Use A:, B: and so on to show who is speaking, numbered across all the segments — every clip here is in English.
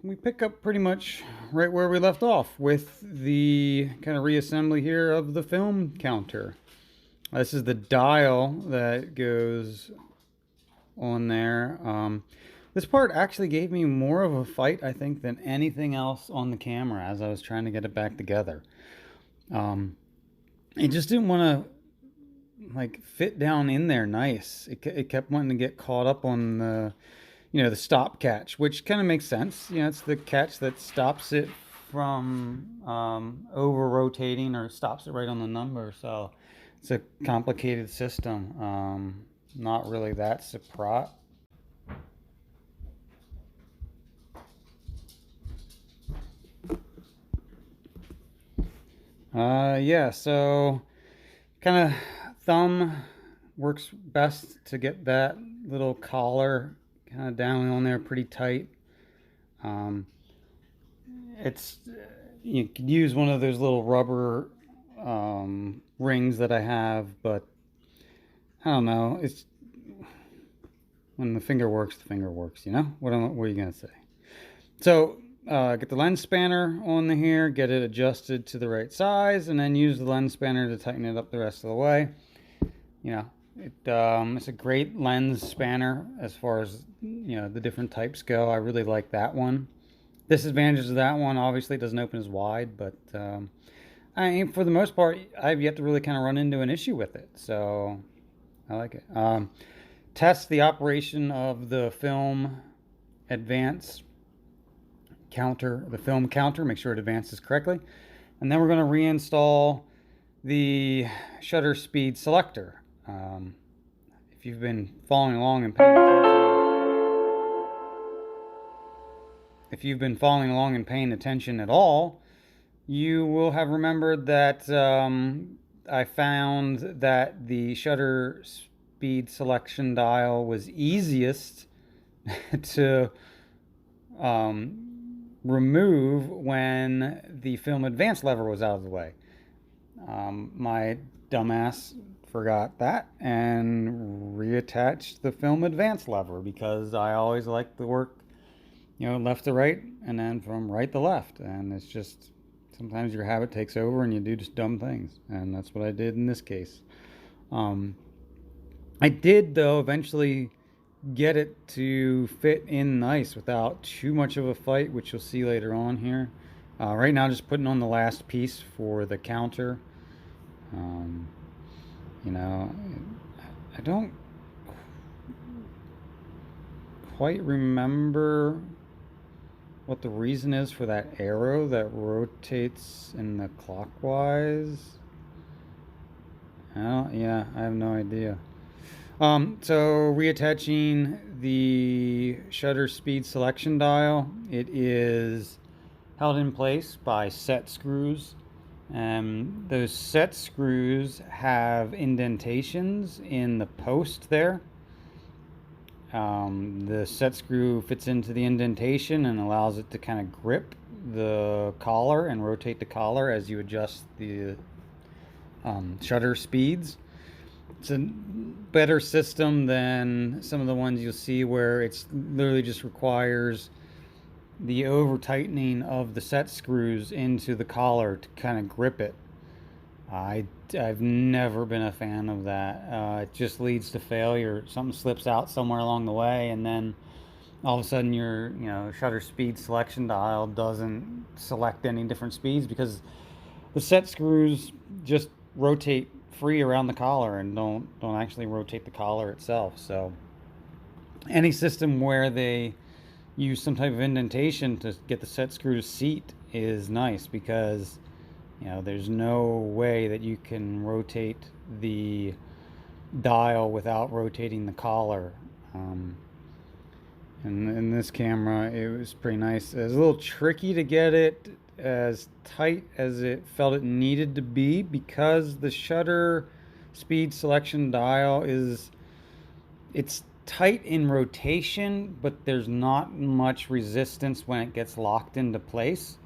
A: we pick up pretty much right where we left off with the kind of reassembly here of the film counter. This is the dial that goes on there. This part actually gave me more of a fight, I think, than anything else on the camera as I was trying to get it back together. It just didn't want to like fit down in there nice. It kept wanting to get caught up on the the stop catch, which kind of makes sense. It's the catch that stops it from over rotating or stops it right on the number. So it's a complicated system. Not really that surprised. Yeah, so kind of thumb works best to get that little collar kind of down on there pretty tight. It's You could use one of those little rubber rings that I have, but I don't know. It's when the finger works, the finger works. What are you gonna say? So get the lens spanner on here, get it adjusted to the right size, and then use the lens spanner to tighten it up the rest of the way. It's a great lens spanner as far as the different types go. I really like that one. Disadvantages of that one, obviously it doesn't open as wide, but I mean, for the most part, I've yet to really kind of run into an issue with it, so I like it. Test the operation of the film advance counter, the film counter, make sure it advances correctly, and then we're going to reinstall the shutter speed selector. If you've been following along and paying attention at all, you will have remembered that I found that the shutter speed selection dial was easiest to remove when the film advance lever was out of the way. My dumbass forgot that and reattached the film advance lever because I always like to work left to right and then from right to left, and it's just sometimes your habit takes over and you do just dumb things, and that's what I did in this case. I did though eventually get it to fit in nice without too much of a fight, which you'll see later on here. Right now just putting on the last piece for the counter. I don't quite remember what the reason is for that arrow that rotates in the clockwise. Yeah, I have no idea. So reattaching the shutter speed selection dial, it is held in place by set screws. Those set screws have indentations in the post there. The set screw fits into the indentation and allows it to kind of grip the collar and rotate the collar as you adjust the shutter speeds. It's a better system than some of the ones you'll see where it's literally just requires the over tightening of the set screws into the collar to kind of grip it. I've never been a fan of that. It just leads to failure. Something slips out somewhere along the way, and then all of a sudden your shutter speed selection dial doesn't select any different speeds because the set screws just rotate free around the collar and don't actually rotate the collar itself. So any system where they use some type of indentation to get the set screw to seat is nice because there's no way that you can rotate the dial without rotating the collar. And in this camera, it was pretty nice. It was a little tricky to get it as tight as it felt it needed to be because the shutter speed selection dial it's tight in rotation, but there's not much resistance when it gets locked into place.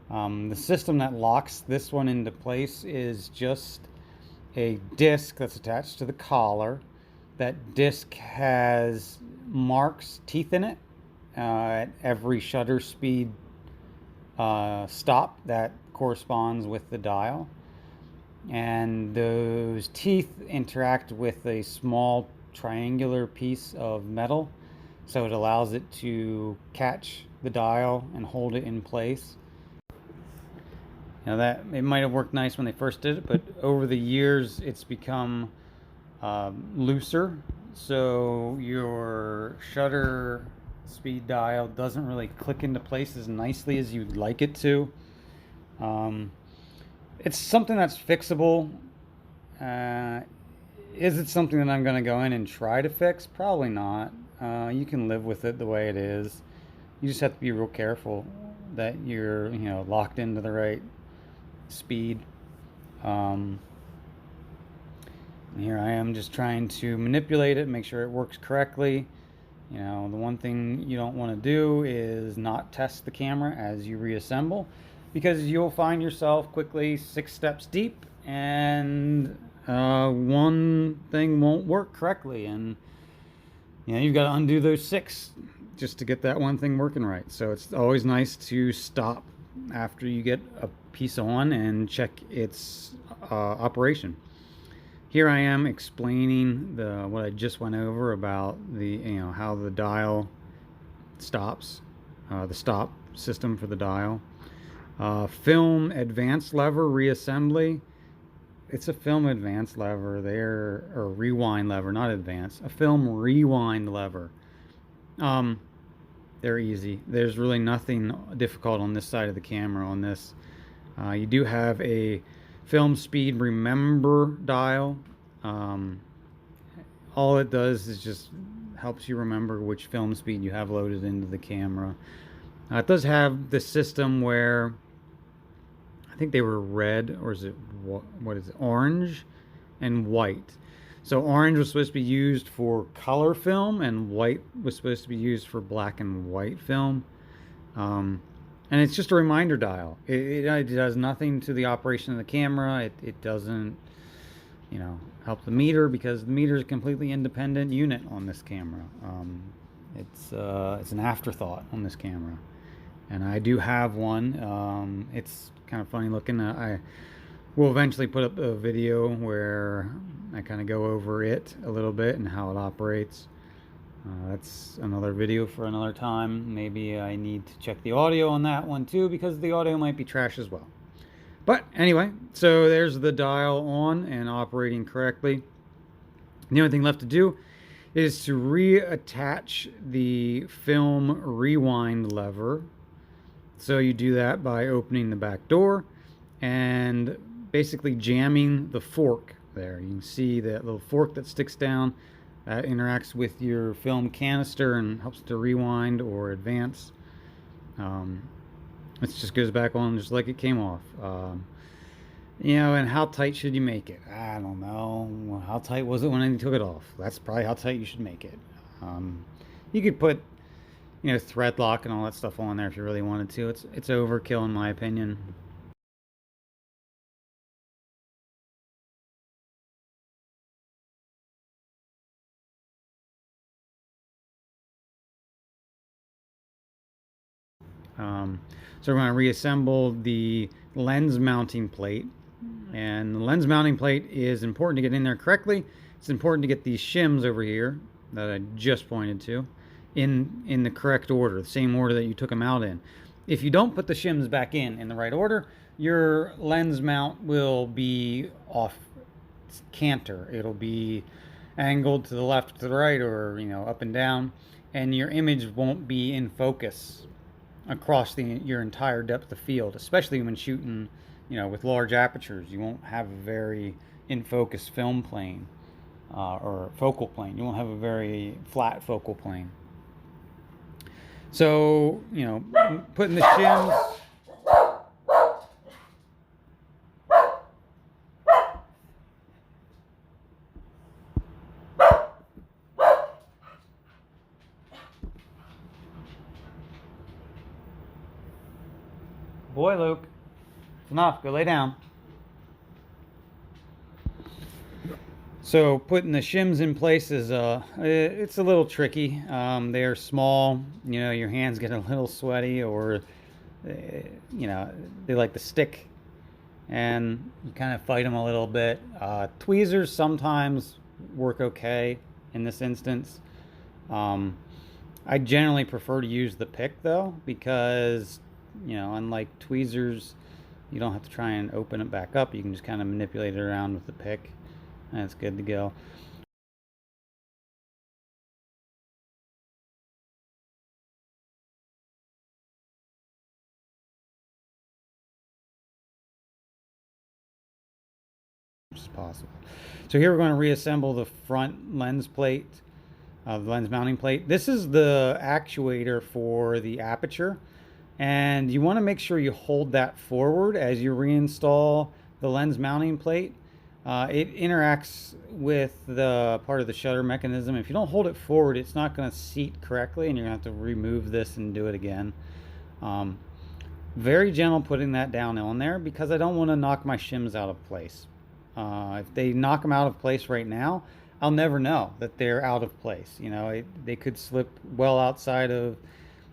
A: The system that locks this one into place is just a disc that's attached to the collar. That disc has teeth in it, at every shutter speed stop that corresponds with the dial. And those teeth interact with a small triangular piece of metal, so it allows it to catch the dial and hold it in place. Now that it might have worked nice when they first did it, but over the years it's become looser, so your shutter speed dial doesn't really click into place as nicely as you'd like it to. It's something that's fixable. Is it something that I'm going to go in and try to fix? Probably not. You can live with it the way it is. You just have to be real careful that you're, locked into the right speed. Here I am just trying to manipulate it, make sure it works correctly. The one thing you don't want to do is not test the camera as you reassemble, because you'll find yourself quickly 6 steps deep and one thing won't work correctly, and you've got to undo those 6 just to get that one thing working right. So it's always nice to stop after you get a piece on and check its operation. Here I am explaining what I just went over about how the dial stops, the stop system for the dial. Film advance lever reassembly. It's a film advance lever there, or rewind lever, not advance. A film rewind lever. They're easy. There's really nothing difficult on this side of the camera on this. You do have a film speed remember dial. All it does is just helps you remember which film speed you have loaded into the camera. It does have the system where I think they were red, or is it what is it, orange and white. So orange was supposed to be used for color film, and white was supposed to be used for black and white film. And it's just a reminder dial. It does nothing to the operation of the camera. It doesn't, help the meter, because the meter is a completely independent unit on this camera. It's an afterthought on this camera, and I do have one. It's kind of funny looking. I will eventually put up a video where I kind of go over it a little bit and how it operates. That's another video for another time. Maybe I need to check the audio on that one too, because the audio might be trash as well. But anyway, so there's the dial on and operating correctly. The only thing left to do is to reattach the film rewind lever. So you do that by opening the back door and basically jamming the fork there. You can see that little fork that sticks down. That interacts with your film canister and helps to rewind or advance. It just goes back on just like it came off. And how tight should you make it? I don't know. How tight was it when I took it off? That's probably how tight you should make it. You could put, thread lock and all that stuff on there if you really wanted to. It's overkill in my opinion. So we're going to reassemble the lens mounting plate, and the lens mounting plate is important to get in there correctly. It's important to get these shims over here that I just pointed to in the correct order, the same order that you took them out in. If you don't put the shims back in the right order, your lens mount will be off canter. It'll be angled to the left, to the right, or up and down, and your image won't be in focus across your entire depth of field, especially when shooting with large apertures. You won't have a very in focus film plane or focal plane. You won't have a very flat focal plane. So putting the shims, boy, Luke, it's enough. Go lay down. So putting the shims in place is it's a little tricky. They are small. You know, your hands get a little sweaty, or you know, they like to stick, and you kind of fight them a little bit. Tweezers sometimes work okay in this instance. Um, I generally prefer to use the pick though, because you know, unlike tweezers, you don't have to try and open it back up. You can just kind of manipulate it around with the pick, and it's good to go. As possible. So here we're going to reassemble the front lens plate, the lens mounting plate. This is the actuator for the aperture, and you want to make sure you hold that forward as you reinstall the lens mounting plate. It interacts with the part of the shutter mechanism. If you don't hold it forward, it's not going to seat correctly, and you're going to have to remove this and do it again. Very gentle putting that down on there, because I don't want to knock my shims out of place. If they knock them out of place right now, I'll never know that they're out of place. You know, they could slip well outside of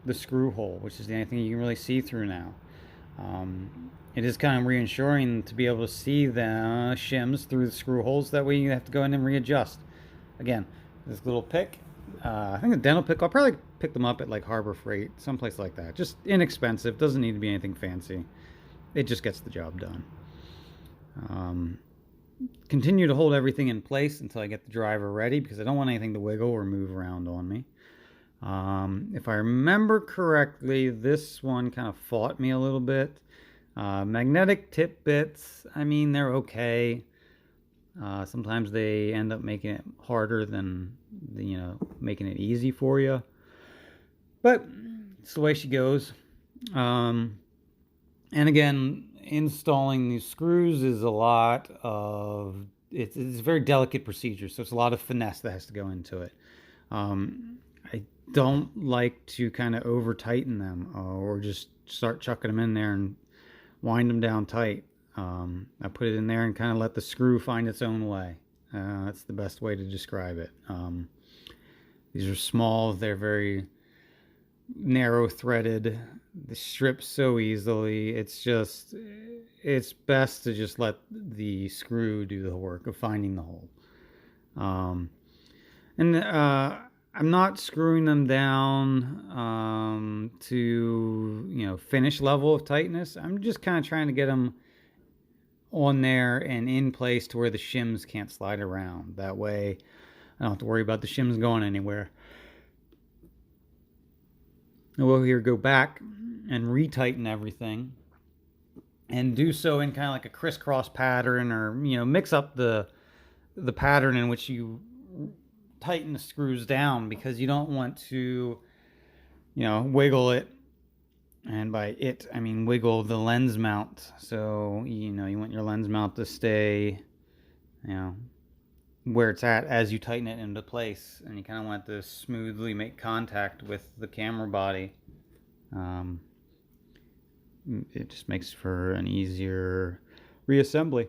A: the screw hole, which is the only thing you can really see through now. It is kind of reassuring to be able to see the shims through the screw holes. That way you have to go in and readjust. Again, this little pick, I think a dental pick, I'll probably pick them up at like Harbor Freight, someplace like that. Just inexpensive, doesn't need to be anything fancy. It just gets the job done. Continue to hold everything in place until I get the driver ready, because I don't want anything to wiggle or move around on me. If I remember correctly, this one kind of fought me a little bit. Magnetic tip bits, I mean, they're okay. Sometimes they end up making it harder than, you know, making it easy for you. But it's the way she goes. And again, installing these screws is a lot of, it's a very delicate procedure, so it's a lot of finesse that has to go into it. I don't like to kind of over tighten them, or just start chucking them in there and wind them down tight. I put it in there and kind of let the screw find its own way. That's the best way to describe it. These are small, they're very narrow threaded, they strip so easily. It's best to just let the screw do the work of finding the hole. I'm not screwing them down to, you know, finish level of tightness. I'm just kind of trying to get them on there and in place to where the shims can't slide around. That way I don't have to worry about the shims going anywhere. We'll here go back and retighten everything, and do so in kind of like a crisscross pattern, or, you know, mix up the pattern in which you tighten the screws down, because you don't want to, you know, wiggle it. And by it, I mean wiggle the lens mount. So, you know, you want your lens mount to stay, you know, where it's at as you tighten it into place, and you kind of want to smoothly make contact with the camera body. It just makes for an easier reassembly.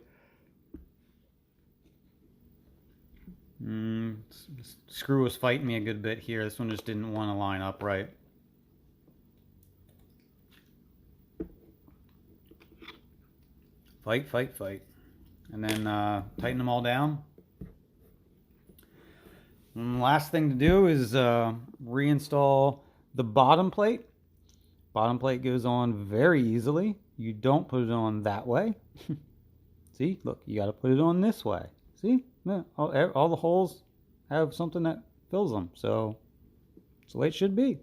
A: Screw was fighting me a good bit here. This one just didn't want to line up right. Fight, fight, fight. And then tighten them all down. And the last thing to do is reinstall the bottom plate. Bottom plate goes on very easily. You don't put it on that way. See, look, you got to put it on this way. See, yeah, all the holes have something that fills them, so it's the way it should be.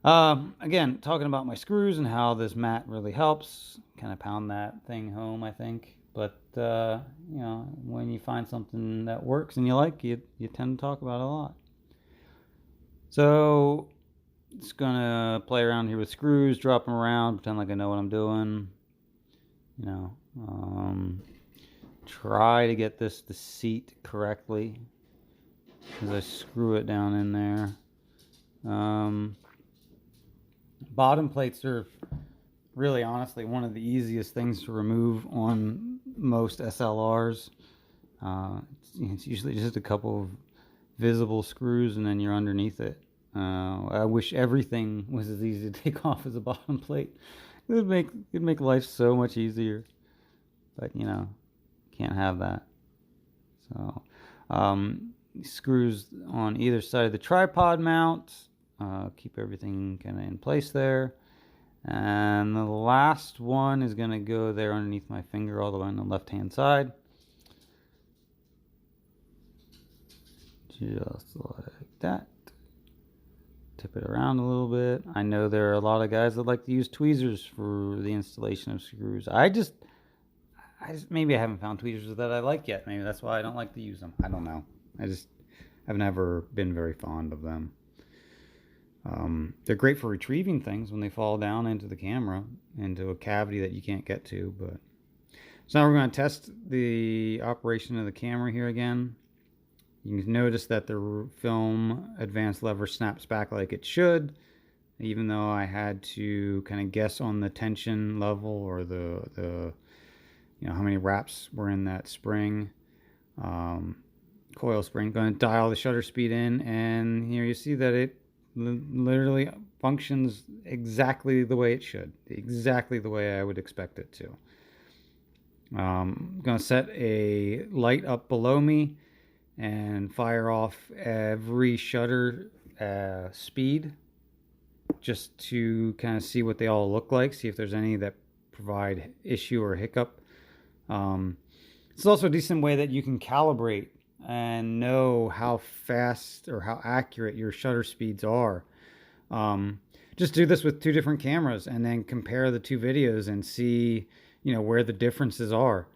A: Again, talking about my screws and how this mat really helps. Kind of pound that thing home, I think. But you know, when you find something that works and you like, you tend to talk about it a lot. So just gonna play around here with screws, drop them around, pretend like I know what I'm doing. You know, try to get this to seat correctly as I screw it down in there. Bottom plates are really, honestly, one of the easiest things to remove on most SLRs. It's usually just a couple of visible screws and then you're underneath it. I wish everything was as easy to take off as a bottom plate. It'd make life so much easier. But can't have that. So screws on either side of the tripod mount. Keep everything kind of in place there. And the last one is going to go there underneath my finger all the way on the left hand side. Just like that. Tip it around a little bit. I know there are a lot of guys that like to use tweezers for the installation of screws. Maybe I haven't found tweezers that I like yet. Maybe that's why I don't like to use them. I don't know. I've never been very fond of them. They're great for retrieving things when they fall down into the camera, into a cavity that you can't get to. But so now we're going to test the operation of the camera here again. You can notice that the film advance lever snaps back like it should, even though I had to kind of guess on the tension level or the how many wraps were in that spring, coil spring. Going to dial the shutter speed in, and here you see that it literally functions exactly the way it should, exactly the way I would expect it to. I'm going to set a light up below me and fire off every shutter speed just to kind of see what they all look like, see if there's any that provide issue or hiccup. It's also a decent way that you can calibrate and know how fast or how accurate your shutter speeds are. Just do this with two different cameras and then compare the two videos and see where the differences are.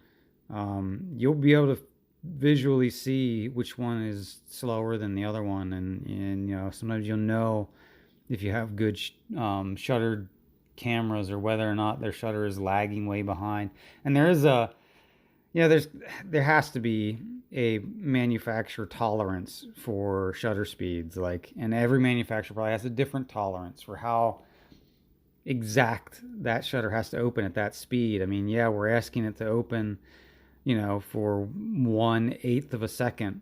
A: You'll be able to visually see which one is slower than the other one, and sometimes you'll know if you have good shuttered cameras or whether or not their shutter is lagging way behind. And there is there has to be a manufacturer tolerance for shutter speeds, and every manufacturer probably has a different tolerance for how exact that shutter has to open at that speed. I mean, yeah, we're asking it to open for 1/8 of a second,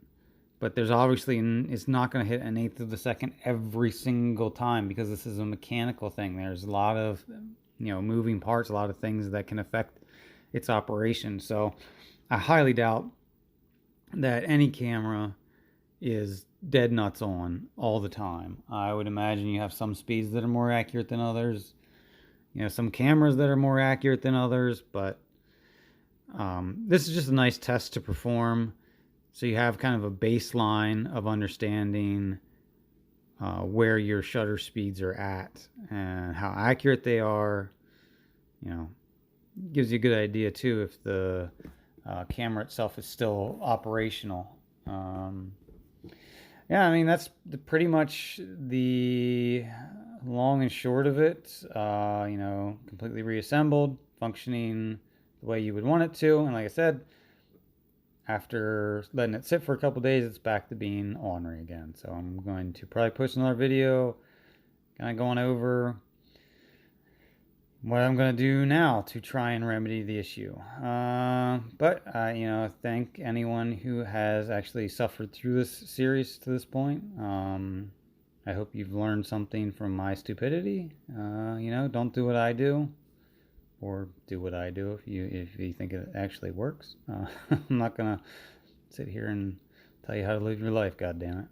A: but there's obviously, it's not going to hit 1/8 of a second every single time because this is a mechanical thing. There's a lot of moving parts, a lot of things that can affect its operation. So I highly doubt that any camera is dead nuts on all the time. I would imagine you have some speeds that are more accurate than others, some cameras that are more accurate than others, but this is just a nice test to perform, so you have kind of a baseline of understanding where your shutter speeds are at and how accurate they are. Gives you a good idea too if the camera itself is still operational. Yeah, I mean, that's pretty much the long and short of it. Completely reassembled, functioning the way you would want it to. And like I said, after letting it sit for a couple days, it's back to being ornery again. So I'm going to probably post another video kind of going over what I'm going to do now to try and remedy the issue. But thank anyone who has actually suffered through this series to this point. I hope you've learned something from my stupidity. Don't do what I do, or do what I do if you think it actually works. I'm not gonna sit here and tell you how to live your life, God damn it.